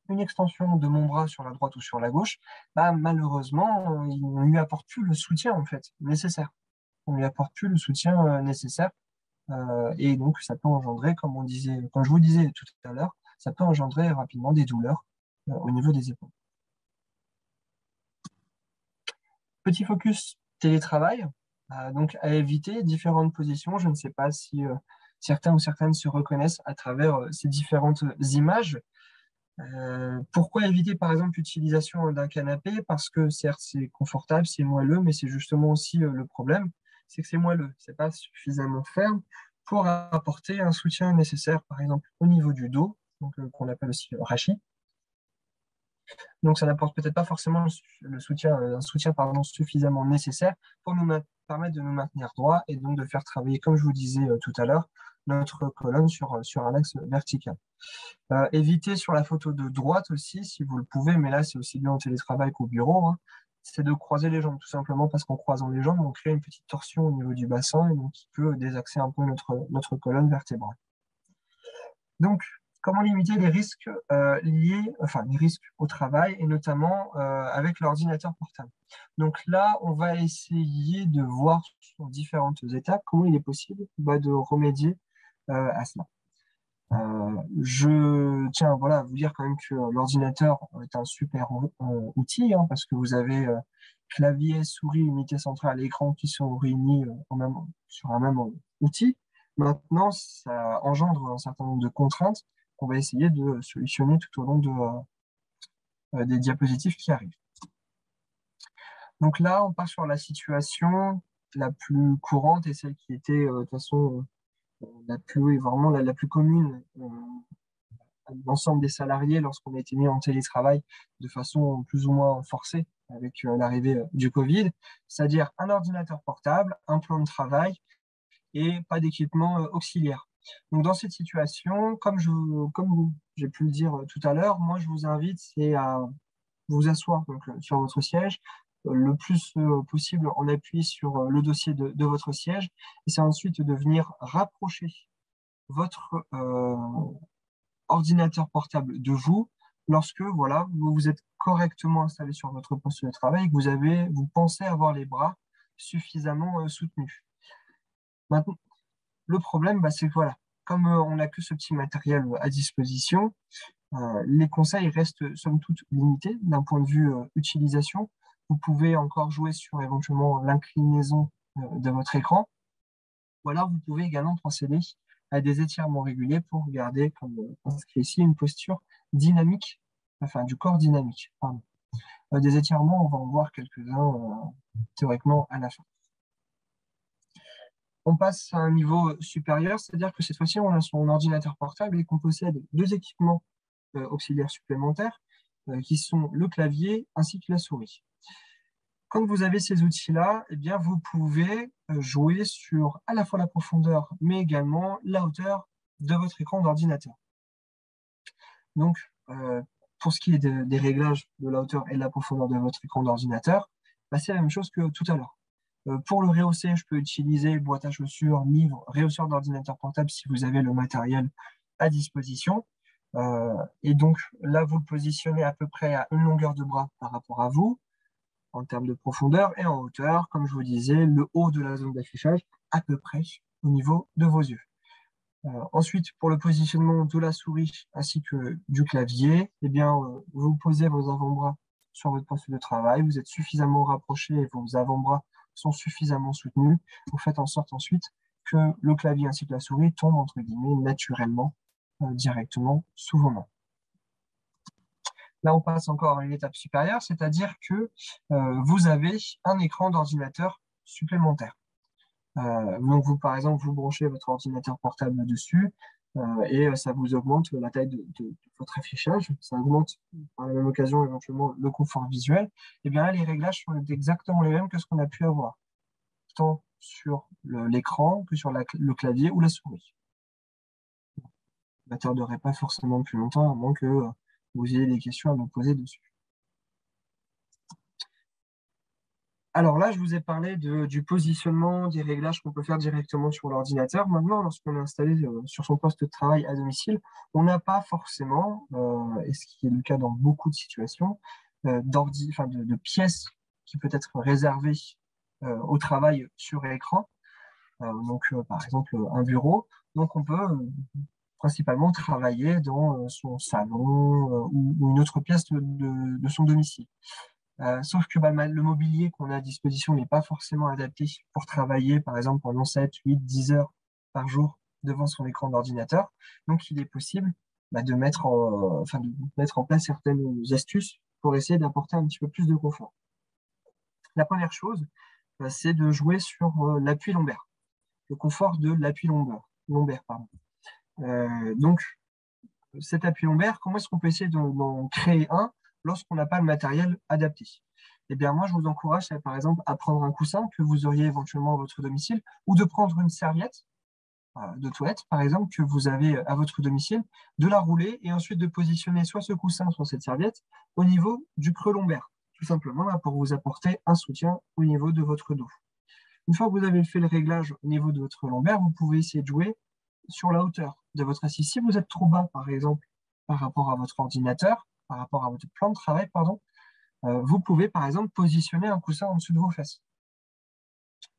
une extension de mon bras sur la droite ou sur la gauche, malheureusement, on ne lui apporte plus le soutien en fait nécessaire. On ne lui apporte plus le soutien nécessaire. Et donc, ça peut engendrer, comme je vous disais tout à l'heure, ça peut engendrer rapidement des douleurs au niveau des épaules. Petit focus télétravail, donc à éviter différentes positions. Je ne sais pas si certains ou certaines se reconnaissent à travers ces différentes images. Pourquoi éviter par exemple l'utilisation d'un canapé? Parce que certes c'est confortable, c'est moelleux, mais c'est justement aussi le problème, c'est que c'est moelleux, c'est pas suffisamment ferme pour apporter un soutien nécessaire, par exemple au niveau du dos, qu'on appelle aussi le rachis. Donc, ça n'apporte peut-être pas forcément un soutien suffisamment nécessaire pour nous permettre de nous maintenir droit et donc de faire travailler, comme je vous disais tout à l'heure, notre colonne sur un axe vertical. Évitez sur la photo de droite aussi, si vous le pouvez, mais là, c'est aussi bien au télétravail qu'au bureau, c'est de croiser les jambes, tout simplement parce qu'en croisant les jambes, on crée une petite torsion au niveau du bassin et donc qui peut désaxer un peu notre colonne vertébrale. Donc, comment limiter les risques les risques au travail et notamment avec l'ordinateur portable. Donc là, on va essayer de voir sur différentes étapes comment il est possible de remédier à cela. Je tiens à vous dire quand même que l'ordinateur est un super outil parce que vous avez clavier, souris, unité centrale, écran qui sont réunis sur un même outil. Maintenant, ça engendre un certain nombre de contraintes qu'on va essayer de solutionner tout au long des diapositives qui arrivent. Donc là, on part sur la situation la plus courante et celle qui était de toute façon la plus commune à l'ensemble des salariés lorsqu'on a été mis en télétravail de façon plus ou moins forcée avec l'arrivée du Covid, c'est-à-dire un ordinateur portable, un plan de travail et pas d'équipement auxiliaire. Donc dans cette situation, comme j'ai pu le dire tout à l'heure, moi je vous invite à vous asseoir sur votre siège, le plus possible en appui sur le dossier de votre siège, et c'est ensuite de venir rapprocher votre ordinateur portable de vous lorsque vous vous êtes correctement installé sur votre poste de travail et que vous pensez avoir les bras suffisamment soutenus. Maintenant, le problème, c'est que comme on n'a que ce petit matériel à disposition, les conseils restent somme toute limités d'un point de vue utilisation. Vous pouvez encore jouer sur éventuellement l'inclinaison de votre écran. Ou alors, vous pouvez également procéder à des étirements réguliers pour garder, comme inscrit ici, une posture dynamique, du corps dynamique. Des étirements, on va en voir quelques-uns théoriquement à la fin. On passe à un niveau supérieur, c'est-à-dire que cette fois-ci, on a son ordinateur portable et qu'on possède deux équipements auxiliaires supplémentaires qui sont le clavier ainsi que la souris. Quand vous avez ces outils-là, vous pouvez jouer sur à la fois la profondeur, mais également la hauteur de votre écran d'ordinateur. Donc, pour ce qui est des réglages de la hauteur et de la profondeur de votre écran d'ordinateur, c'est la même chose que tout à l'heure. Pour le rehausser, je peux utiliser boîte à chaussures, livre, réhausseur d'ordinateur portable si vous avez le matériel à disposition. Et donc là, vous le positionnez à peu près à une longueur de bras par rapport à vous, en termes de profondeur, et en hauteur, comme je vous disais, le haut de la zone d'affichage, à peu près au niveau de vos yeux. Ensuite, pour le positionnement de la souris ainsi que du clavier, vous posez vos avant-bras sur votre poste de travail, vous êtes suffisamment rapproché et vos avant-bras sont suffisamment soutenus. Vous faites en sorte ensuite que le clavier ainsi que la souris tombent entre guillemets naturellement directement sous vos mains. Là, on passe encore à une étape supérieure, c'est-à-dire que vous avez un écran d'ordinateur supplémentaire. Donc, par exemple, vous branchez votre ordinateur portable dessus et ça vous augmente la taille de votre affichage. Ça augmente par la même occasion éventuellement le confort visuel. Et bien là, les réglages sont exactement les mêmes que ce qu'on a pu avoir, tant sur l'écran que sur le clavier ou la souris. Je ne m'attarderai pas forcément plus longtemps, à moins que vous ayez des questions à me poser dessus. Alors là, je vous ai parlé du positionnement, des réglages qu'on peut faire directement sur l'ordinateur. Maintenant, lorsqu'on est installé sur son poste de travail à domicile, on n'a pas forcément, et ce qui est le cas dans beaucoup de situations, de pièces qui peut être réservées au travail sur écran. Par exemple, un bureau. Donc, on peut principalement travailler dans son salon ou une autre pièce de son domicile. Sauf que le mobilier qu'on a à disposition n'est pas forcément adapté pour travailler, par exemple, pendant 7, 8, 10 heures par jour devant son écran d'ordinateur. Donc, il est possible de mettre en place certaines astuces pour essayer d'apporter un petit peu plus de confort. La première chose, c'est de jouer sur l'appui lombaire, le confort de l'appui lombaire. Donc, cet appui lombaire, comment est-ce qu'on peut essayer d'en créer un lorsqu'on n'a pas le matériel adapté? Moi, je vous encourage, par exemple, à prendre un coussin que vous auriez éventuellement à votre domicile ou de prendre une serviette de toilette, par exemple, que vous avez à votre domicile, de la rouler et ensuite de positionner soit ce coussin, soit cette serviette au niveau du creux lombaire, tout simplement pour vous apporter un soutien au niveau de votre dos. Une fois que vous avez fait le réglage au niveau de votre lombaire, vous pouvez essayer de jouer sur la hauteur de votre assise. Si vous êtes trop bas, par exemple, par rapport à votre ordinateur, par rapport à votre plan de travail, pardon, vous pouvez, par exemple, positionner un coussin en dessous de vos fesses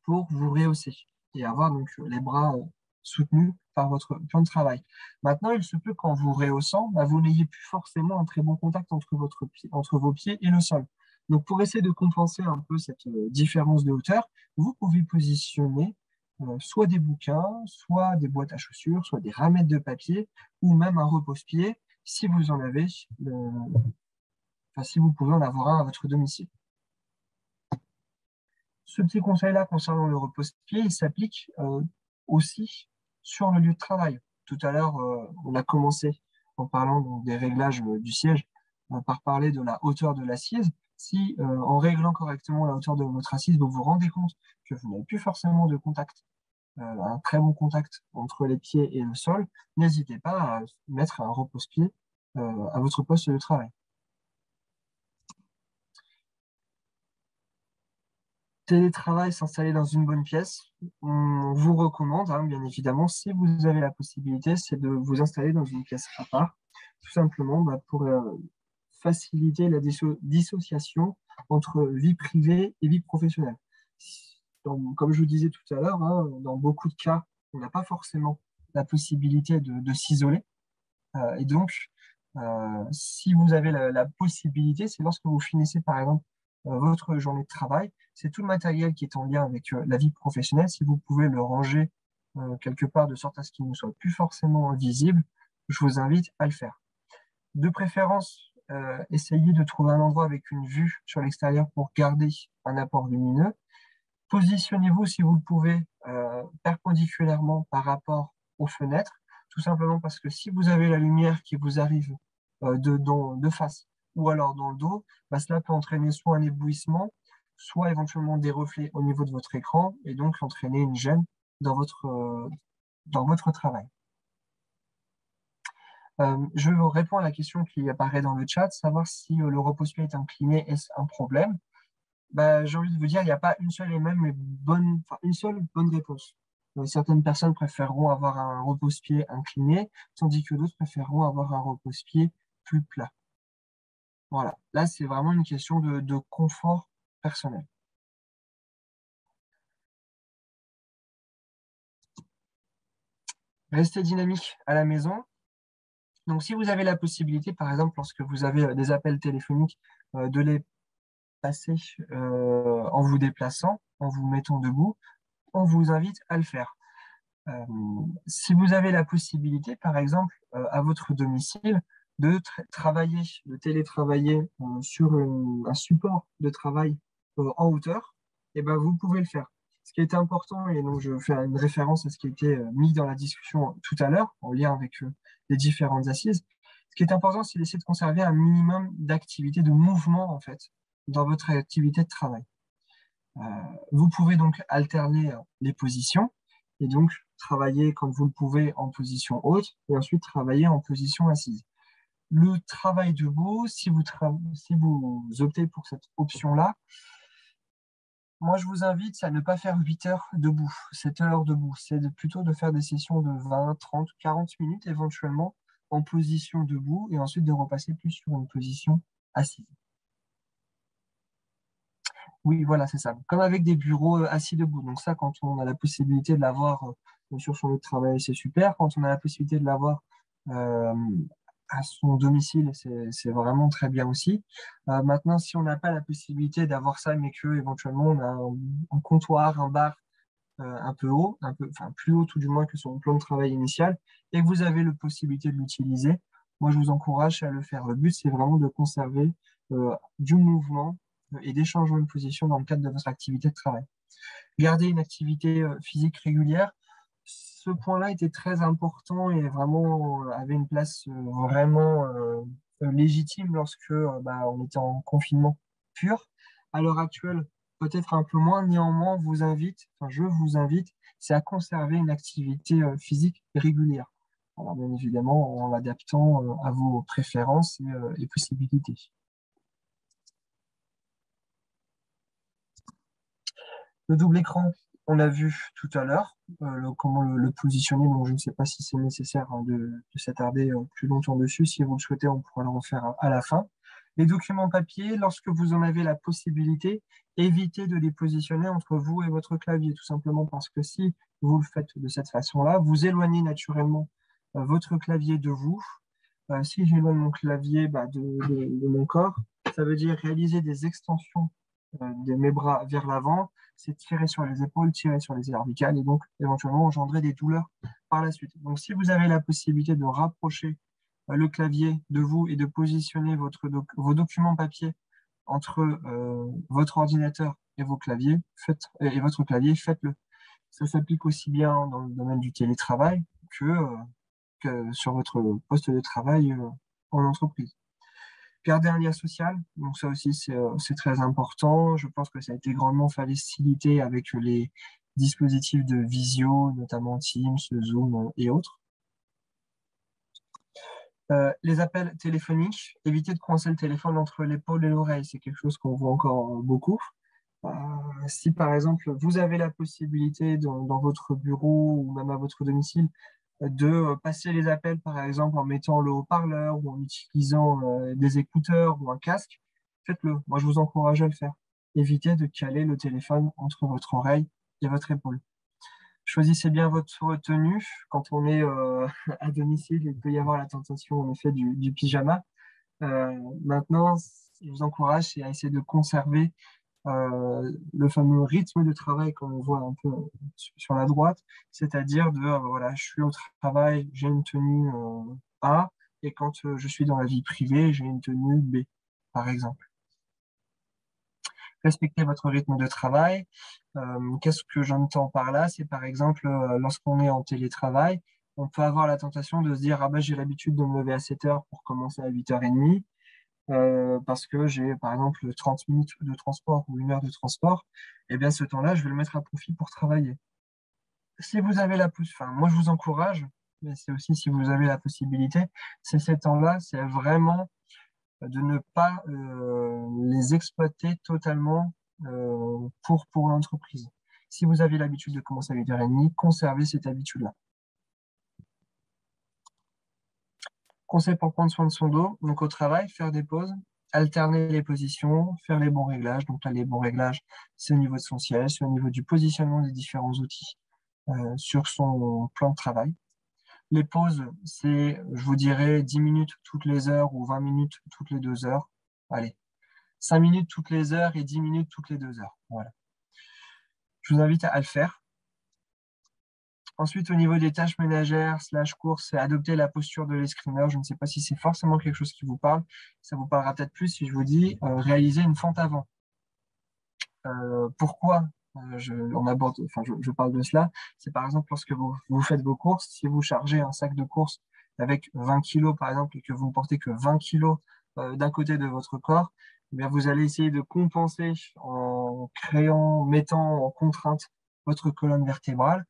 pour vous rehausser et avoir donc les bras soutenus par votre plan de travail. Maintenant, il se peut qu'en vous rehaussant, vous n'ayez plus forcément un très bon contact entre vos pieds et le sol. Donc, pour essayer de compenser un peu cette différence de hauteur, vous pouvez positionner soit des bouquins, soit des boîtes à chaussures, soit des ramettes de papier, ou même un repose-pied, si vous en avez, si vous pouvez en avoir un à votre domicile. Ce petit conseil-là concernant le repose-pied, il s'applique aussi sur le lieu de travail. Tout à l'heure, on a commencé en parlant donc, des réglages du siège par parler de la hauteur de l'assise. Si en réglant correctement la hauteur de votre assise, vous vous rendez compte que vous n'avez plus forcément de contact, un très bon contact entre les pieds et le sol, n'hésitez pas à mettre un repose-pied à votre poste de travail. Télétravail, s'installer dans une bonne pièce. On vous recommande, bien évidemment, si vous avez la possibilité, c'est de vous installer dans une pièce à part, tout simplement pour faciliter la dissociation entre vie privée et vie professionnelle. Comme je vous disais tout à l'heure, dans beaucoup de cas, on n'a pas forcément la possibilité de s'isoler. Et donc, si vous avez la possibilité, c'est lorsque vous finissez, par exemple, votre journée de travail, c'est tout le matériel qui est en lien avec la vie professionnelle. Si vous pouvez le ranger quelque part de sorte à ce qu'il ne soit plus forcément visible, je vous invite à le faire. De préférence, essayez de trouver un endroit avec une vue sur l'extérieur pour garder un apport lumineux. Positionnez-vous, si vous le pouvez, perpendiculairement par rapport aux fenêtres, tout simplement parce que si vous avez la lumière qui vous arrive de face ou alors dans le dos, cela peut entraîner soit un éblouissement, soit éventuellement des reflets au niveau de votre écran et donc entraîner une gêne dans votre travail. Je réponds à la question qui apparaît dans le chat, savoir si le repose-pied est incliné, est-ce un problème? J'ai envie de vous dire, il n'y a pas une seule bonne réponse. Certaines personnes préféreront avoir un repose-pied incliné, tandis que d'autres préféreront avoir un repose-pied plus plat. Voilà, là c'est vraiment une question de confort personnel. Restez dynamique à la maison. Donc si vous avez la possibilité, par exemple, lorsque vous avez des appels téléphoniques, de les passer en vous déplaçant, en vous mettant debout, on vous invite à le faire. Si vous avez la possibilité, par exemple, à votre domicile, de travailler, de télétravailler sur un support de travail en hauteur, vous pouvez le faire. Ce qui est important, et donc je fais une référence à ce qui a été mis dans la discussion tout à l'heure, en lien avec les différentes assises, ce qui est important, c'est d'essayer de conserver un minimum d'activité, de mouvement, en fait, dans votre activité de travail. Vous pouvez donc alterner les positions, et donc travailler quand vous le pouvez en position haute, et ensuite travailler en position assise. Le travail debout, si vous optez pour cette option-là, moi je vous invite à ne pas faire 8 heures debout, 7 heures debout. C'est plutôt de faire des sessions de 20, 30, 40 minutes éventuellement en position debout, et ensuite de repasser plus sur une position assise. Oui, voilà, c'est ça. Comme avec des bureaux assis debout. Donc ça, quand on a la possibilité de l'avoir sur son lieu de travail, c'est super. Quand on a la possibilité de l'avoir à son domicile, c'est vraiment très bien aussi. Maintenant, si on n'a pas la possibilité d'avoir ça, mais que éventuellement on a un comptoir, un bar un peu haut, plus haut tout du moins que son plan de travail initial, et que vous avez la possibilité de l'utiliser, moi je vous encourage à le faire. Le but, c'est vraiment de conserver du mouvement et des changements de position dans le cadre de votre activité de travail. Garder une activité physique régulière, ce point-là était très important et vraiment avait une place vraiment légitime lorsque on était en confinement pur. À l'heure actuelle, peut-être un peu moins, néanmoins, je vous invite, c'est à conserver une activité physique régulière. Alors bien évidemment, en l'adaptant à vos préférences et possibilités. Le double écran, On a vu tout à l'heure comment le positionner, donc je ne sais pas si c'est nécessaire de s'attarder plus longtemps dessus. Si vous le souhaitez, on pourra le refaire à la fin. Les documents papier, lorsque vous en avez la possibilité, évitez de les positionner entre vous et votre clavier, tout simplement parce que si vous le faites de cette façon-là, vous éloignez naturellement votre clavier de vous. Si j'éloigne mon clavier de mon corps, ça veut dire réaliser des extensions de mes bras vers l'avant, c'est tirer sur les épaules, tirer sur les cervicales et donc éventuellement engendrer des douleurs par la suite. Donc si vous avez la possibilité de rapprocher le clavier de vous et de positionner vos documents papier entre votre ordinateur et vos claviers, et votre clavier, faites-le. Ça s'applique aussi bien dans le domaine du télétravail que sur votre poste de travail en entreprise. Garder un lien social, donc ça aussi c'est très important. Je pense que ça a été grandement facilité avec les dispositifs de visio, notamment Teams, Zoom et autres. Les appels téléphoniques, évitez de coincer le téléphone entre l'épaule et l'oreille, c'est quelque chose qu'on voit encore beaucoup. Si par exemple vous avez la possibilité dans votre bureau ou même à votre domicile de passer les appels par exemple en mettant le haut-parleur ou en utilisant des écouteurs ou un casque, faites-le. Moi je vous encourage à le faire. Évitez de caler le téléphone entre votre oreille et votre épaule. Choisissez bien votre tenue. Quand on est à domicile, il peut y avoir la tentation en effet du pyjama. Maintenant, je vous encourage à essayer de conserver le fameux rythme de travail qu'on voit un peu sur la droite, c'est-à-dire voilà, je suis au travail, j'ai une tenue A, et quand je suis dans la vie privée, j'ai une tenue B, par exemple. Respectez votre rythme de travail. Qu'est-ce que j'entends par là? C'est par exemple, lorsqu'on est en télétravail, on peut avoir la tentation de se dire, ah ben, j'ai l'habitude de me lever à 7 heures pour commencer à 8h30. Parce que j'ai par exemple 30 minutes de transport ou 1 heure de transport, et bien ce temps-là, je vais le mettre à profit pour travailler. Si vous avez moi je vous encourage, mais c'est aussi si vous avez la possibilité, ces temps-là, c'est vraiment de ne pas les exploiter totalement pour l'entreprise. Si vous avez l'habitude de commencer à 8h30, conservez cette habitude-là. Conseil pour prendre soin de son dos, donc au travail, faire des pauses, alterner les positions, faire les bons réglages. Donc là, les bons réglages, c'est au niveau de son siège, c'est au niveau du positionnement des différents outils sur son plan de travail. Les pauses, c'est, je vous dirais, 10 minutes toutes les heures ou 20 minutes toutes les 2 heures. Allez, 5 minutes toutes les heures et 10 minutes toutes les 2 heures. Voilà. Je vous invite à le faire. Ensuite, au niveau des tâches ménagères / courses, c'est adopter la posture de l'escrimeur. Je ne sais pas si c'est forcément quelque chose qui vous parle. Ça vous parlera peut-être plus si je vous dis réaliser une fente avant. Pourquoi je parle de cela? C'est par exemple lorsque vous faites vos courses, si vous chargez un sac de courses avec 20 kilos par exemple et que vous ne portez que 20 kilos d'un côté de votre corps, eh bien, vous allez essayer de compenser en mettant en contrainte votre colonne vertébrale.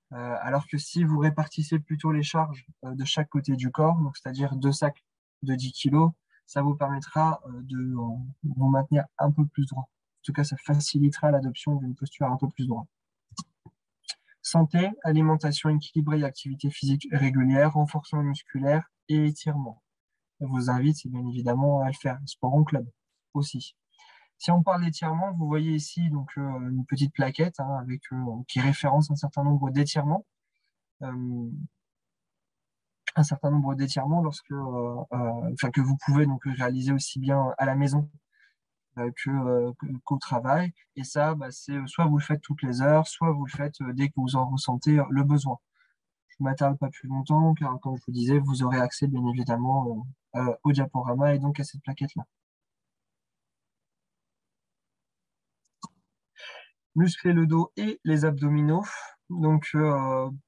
Alors que si vous répartissez plutôt les charges de chaque côté du corps, donc c'est-à-dire 2 sacs de 10 kilos, ça vous permettra de vous maintenir un peu plus droit. En tout cas, ça facilitera l'adoption d'une posture un peu plus droite. Santé, alimentation équilibrée et activité physique régulière, renforcement musculaire et étirement. Je vous invite bien évidemment à le faire. Sport en club aussi. Si on parle d'étirement, vous voyez ici donc une petite plaquette qui référence un certain nombre d'étirements. Que vous pouvez donc réaliser aussi bien à la maison qu'au travail. Et ça, c'est soit vous le faites toutes les heures, soit vous le faites dès que vous en ressentez le besoin. Je ne m'attarde pas plus longtemps, car comme je vous disais, vous aurez accès bien évidemment au diaporama et donc à cette plaquette-là. Muscler le dos et les abdominaux. Donc,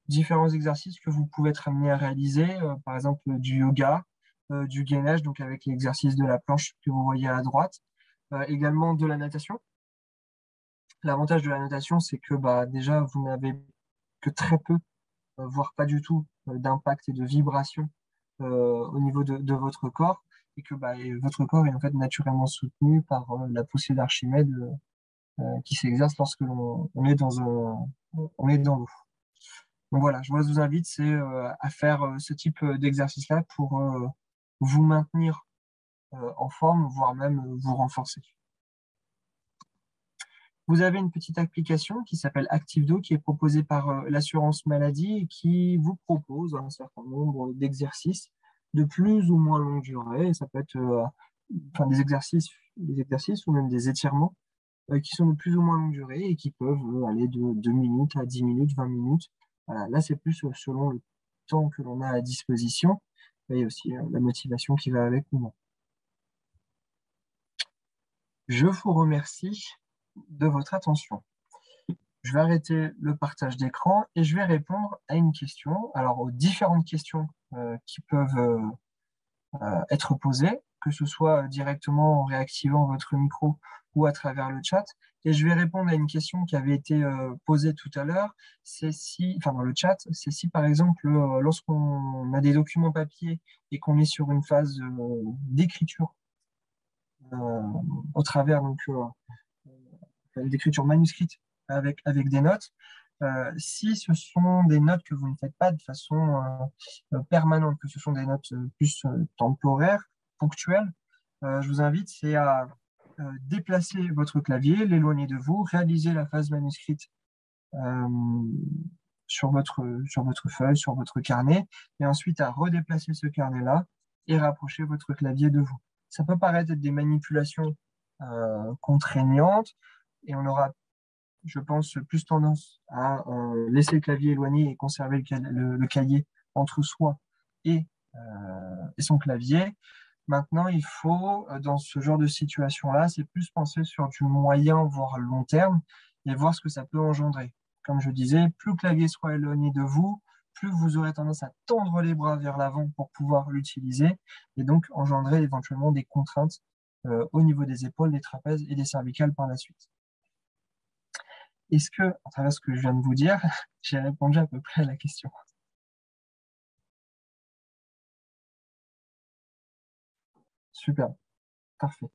différents exercices que vous pouvez être amené à réaliser, par exemple du yoga, du gainage, donc avec l'exercice de la planche que vous voyez à droite, également de la natation. L'avantage de la natation, c'est que déjà, vous n'avez que très peu, voire pas du tout, d'impact et de vibration au niveau de votre corps, et que votre corps est en fait naturellement soutenu par la poussée d'Archimède qui s'exerce lorsque on est on est dans l'eau. Donc voilà, je vous invite à faire ce type d'exercice-là pour vous maintenir en forme, voire même vous renforcer. Vous avez une petite application qui s'appelle ActiveDo, qui est proposée par l'assurance maladie et qui vous propose un certain nombre d'exercices de plus ou moins longue durée. Et ça peut être des exercices ou même des étirements qui sont de plus ou moins longue durée et qui peuvent aller de 2 minutes à 10 minutes, 20 minutes. Voilà, là, c'est plus selon le temps que l'on a à disposition et aussi la motivation qui va avec ou non. Je vous remercie de votre attention. Je vais arrêter le partage d'écran et je vais répondre à une question, alors aux différentes questions qui peuvent être posées, que ce soit directement en réactivant votre micro ou à travers le chat. Et je vais répondre à une question qui avait été posée tout à l'heure, dans le chat, c'est si par exemple, lorsqu'on a des documents papier et qu'on est sur une phase d'écriture au travers d'écriture manuscrite avec des notes, si ce sont des notes que vous ne faites pas de façon permanente, que ce sont des notes plus temporaires, ponctuelles, je vous invite à déplacer votre clavier, l'éloigner de vous, réaliser la phase manuscrite sur votre feuille, sur votre carnet, et ensuite à redéplacer ce carnet-là et rapprocher votre clavier de vous. Ça peut paraître être des manipulations contraignantes, et on aura, je pense, plus tendance à laisser le clavier éloigné et conserver le cahier entre soi et son clavier. Maintenant, il faut, dans ce genre de situation-là, c'est plus penser sur du moyen, voire long terme, et voir ce que ça peut engendrer. Comme je disais, plus le clavier sera éloigné de vous, plus vous aurez tendance à tendre les bras vers l'avant pour pouvoir l'utiliser, et donc engendrer éventuellement des contraintes au niveau des épaules, des trapèzes et des cervicales par la suite. Est-ce que, à travers ce que je viens de vous dire, j'ai répondu à peu près à la question? Super, parfait.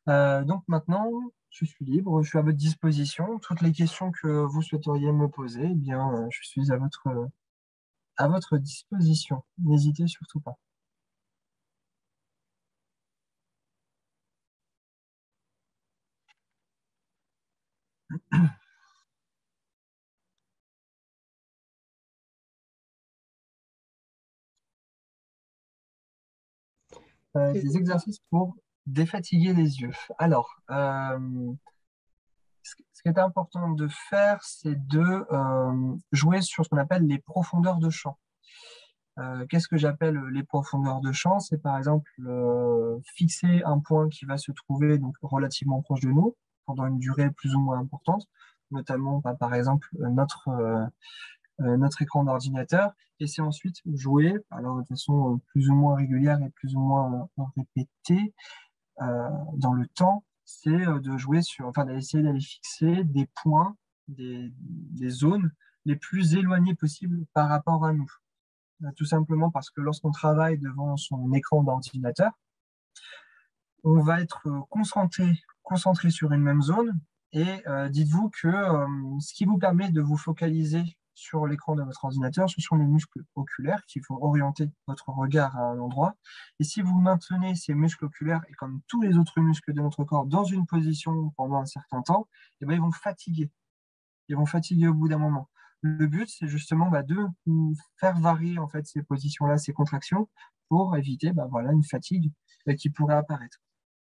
Donc maintenant, je suis libre, je suis à votre disposition. Toutes les questions que vous souhaiteriez me poser, eh bien, je suis à votre disposition. N'hésitez surtout pas. Des exercices pour défatiguer les yeux. Alors, ce qui est important de faire, c'est de jouer sur ce qu'on appelle les profondeurs de champ. Qu'est-ce que j'appelle les profondeurs de champ? C'est par exemple fixer un point qui va se trouver donc relativement proche de nous pendant une durée plus ou moins importante, notamment par exemple notre écran d'ordinateur, et c'est ensuite jouer alors de façon plus ou moins régulière et plus ou moins répétée dans le temps, c'est de jouer d'essayer d'aller fixer des points, des zones les plus éloignées possibles par rapport à nous. Tout simplement parce que lorsqu'on travaille devant son écran d'ordinateur, on va être concentré sur une même zone, et dites-vous que ce qui vous permet de vous focaliser sur l'écran de votre ordinateur, ce sont les muscles oculaires qui vont orienter votre regard à un endroit. Et si vous maintenez ces muscles oculaires, et comme tous les autres muscles de notre corps, dans une position pendant un certain temps, eh bien, ils vont fatiguer. Ils vont fatiguer au bout d'un moment. Le but, c'est justement de faire varier en fait, ces positions-là, ces contractions, pour éviter une fatigue qui pourrait apparaître.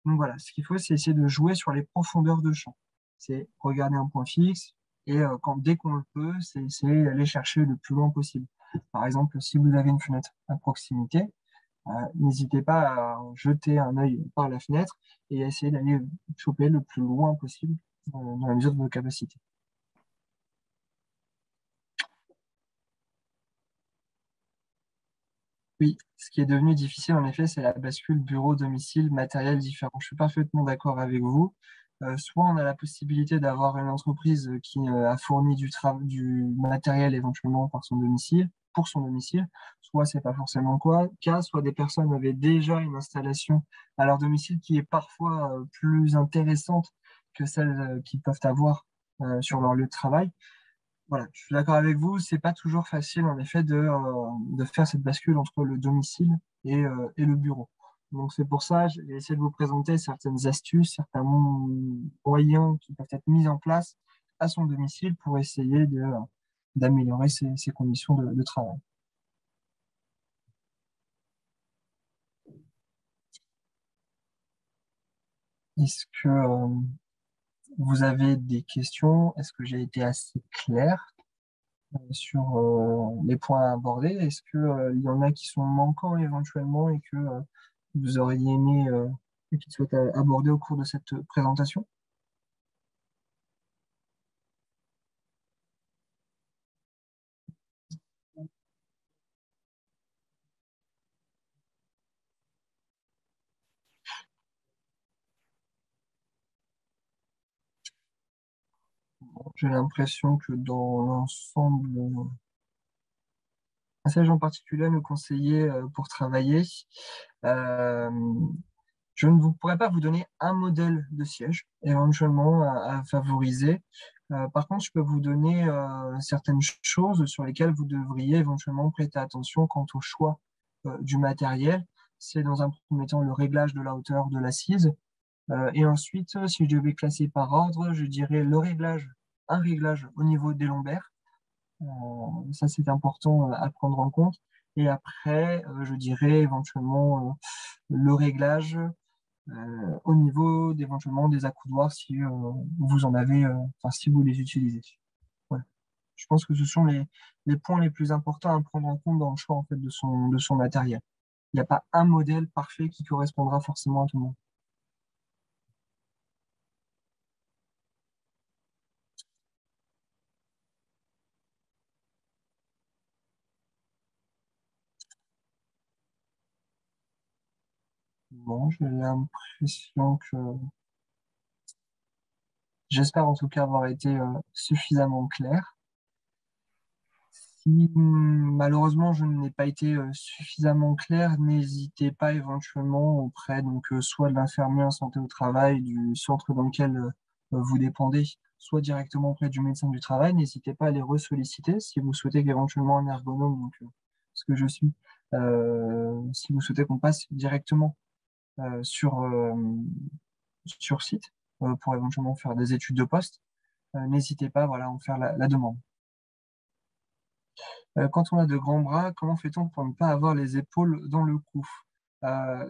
Donc voilà, ce qu'il faut, c'est essayer de jouer sur les profondeurs de champ. C'est regarder un point fixe, et dès qu'on le peut, c'est essayer d'aller chercher le plus loin possible. Par exemple, si vous avez une fenêtre à proximité, n'hésitez pas à jeter un œil par la fenêtre et à essayer d'aller choper le plus loin possible dans la mesure de vos capacités. Oui, ce qui est devenu difficile, en effet, c'est la bascule bureau-domicile, matériel différent. Je suis parfaitement d'accord avec vous. Soit on a la possibilité d'avoir une entreprise qui a fourni du matériel éventuellement pour son domicile, soit c'est pas forcément le cas, soit des personnes avaient déjà une installation à leur domicile qui est parfois plus intéressante que celles qu'ils peuvent avoir sur leur lieu de travail. Voilà, je suis d'accord avec vous, c'est pas toujours facile en effet de faire cette bascule entre le domicile et le bureau. Donc c'est pour ça, j'ai essayé de vous présenter certaines astuces, certains moyens qui peuvent être mis en place à son domicile pour essayer d'améliorer ses conditions de travail. Est-ce que vous avez des questions? Est-ce que j'ai été assez clair sur les points à aborder? Est-ce que il y en a qui sont manquants éventuellement et que vous auriez aimé et qu'ils soient abordés au cours de cette présentation? J'ai l'impression que dans l'ensemble, un siège en particulier nous conseiller pour travailler. Euh, je ne pourrais pas vous donner un modèle de siège éventuellement à favoriser. Par contre, je peux vous donner certaines choses sur lesquelles vous devriez éventuellement prêter attention quant au choix du matériel. C'est dans un premier temps le réglage de la hauteur de l'assise. Et ensuite, si je devais classer par ordre, je dirais un réglage au niveau des lombaires. Ça, c'est important à prendre en compte. Et après, je dirais éventuellement le réglage au niveau éventuellement des accoudoirs si vous en avez, enfin si vous les utilisez. Voilà. Je pense que ce sont les points les plus importants à prendre en compte dans le choix en fait, de son matériel. Il n'y a pas un modèle parfait qui correspondra forcément à tout le monde. Bon, j'ai l'impression que j'espère en tout cas avoir été suffisamment clair. Si malheureusement je n'ai pas été suffisamment clair, n'hésitez pas éventuellement auprès donc soit de l'infirmier en santé au travail du centre dans lequel vous dépendez, soit directement auprès du médecin du travail. N'hésitez pas à les ressolliciter si vous souhaitez qu'éventuellement un ergonome, donc ce que je suis, si vous souhaitez qu'on passe directement euh, sur euh, sur site pour éventuellement faire des études de poste, n'hésitez pas voilà, à en faire la demande. Quand on a de grands bras, comment fait-on pour ne pas avoir les épaules dans le cou?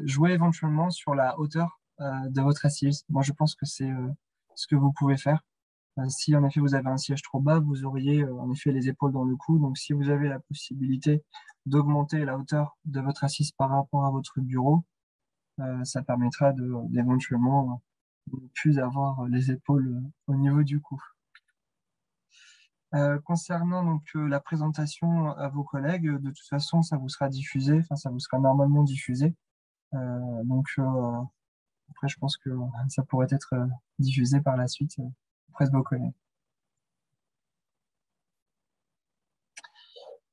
Jouez éventuellement sur la hauteur de votre assise. Moi, je pense que c'est ce que vous pouvez faire. Si en effet vous avez un siège trop bas, vous auriez en effet les épaules dans le cou. Donc, si vous avez la possibilité d'augmenter la hauteur de votre assise par rapport à votre bureau, ça permettra d'éventuellement ne plus avoir les épaules au niveau du cou. Concernant donc la présentation à vos collègues, de toute façon, ça vous sera diffusé, enfin ça vous sera normalement diffusé. Donc après, je pense que ça pourrait être diffusé par la suite auprès de vos collègues.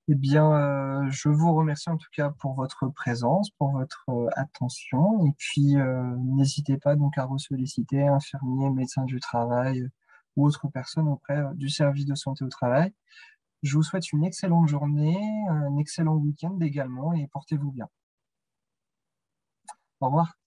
Eh bien, je vous remercie en tout cas pour votre présence, pour votre attention, et puis n'hésitez pas donc à ressolliciter infirmier, médecin du travail ou autre personne auprès du service de santé au travail. Je vous souhaite une excellente journée, un excellent week-end également et portez-vous bien. Au revoir.